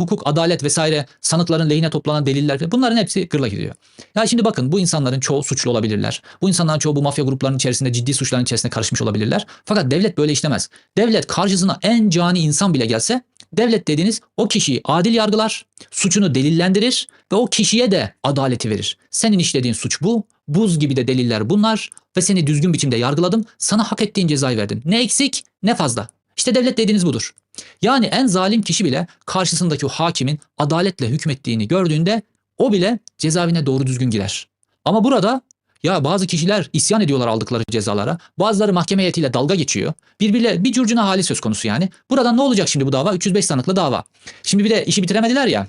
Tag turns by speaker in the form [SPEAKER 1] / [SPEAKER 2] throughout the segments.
[SPEAKER 1] hukuk, adalet vesaire, sanıkların lehine toplanan deliller, bunların hepsi gırla gidiyor. Ya şimdi bakın, bu insanların çoğu suçlu olabilirler. Bu insanların çoğu bu mafya gruplarının içerisinde, ciddi suçların içerisinde karışmış olabilirler. Fakat devlet böyle işlemez. Devlet karşısına en cani insan bile gelse, devlet dediğiniz o kişiyi adil yargılar, suçunu delillendirir ve o kişiye de adaleti verir. Senin işlediğin suç bu, buz gibi de deliller bunlar ve seni düzgün biçimde yargıladım, sana hak ettiğin cezayı verdim. Ne eksik ne fazla. İşte devlet dediğiniz budur. Yani en zalim kişi bile karşısındaki o hakimin adaletle hükmettiğini gördüğünde o bile cezaevine doğru düzgün girer. Ama burada ya bazı kişiler isyan ediyorlar aldıkları cezalara. Bazıları mahkeme heyetiyle dalga geçiyor. Birbiriyle bir curcuna hali söz konusu yani. Buradan ne olacak şimdi bu dava? 305 sanıklı dava. Şimdi bir de işi bitiremediler ya.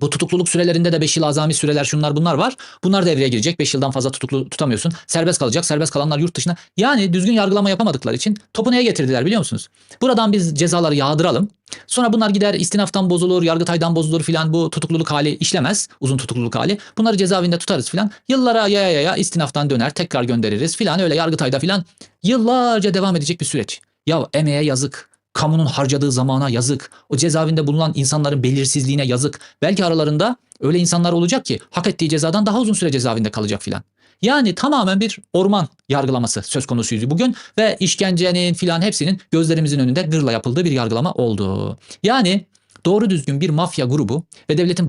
[SPEAKER 1] Bu tutukluluk sürelerinde de 5 yıl azami süreler, şunlar bunlar var. Bunlar devreye girecek. 5 yıldan fazla tutuklu tutamıyorsun. Serbest kalacak. Serbest kalanlar yurt dışına. Yani düzgün yargılama yapamadıkları için topu neye getirdiler biliyor musunuz? Buradan biz cezaları yağdıralım. Sonra bunlar gider istinaftan bozulur, Yargıtay'dan bozulur filan, bu tutukluluk hali işlemez. Uzun tutukluluk hali. Bunları cezaevinde tutarız filan. Yıllara yaya istinaftan döner, tekrar göndeririz filan, öyle Yargıtay'da filan yıllarca devam edecek bir süreç. Ya emeğe yazık. Kamunun harcadığı zamana yazık. O cezaevinde bulunan insanların belirsizliğine yazık. Belki aralarında öyle insanlar olacak ki hak ettiği cezadan daha uzun süre cezaevinde kalacak filan. Yani tamamen bir orman yargılaması söz konusuydu bugün ve işkencenin filan hepsinin gözlerimizin önünde gırla yapıldığı bir yargılama oldu. Yani doğru düzgün bir mafya grubu ve devletin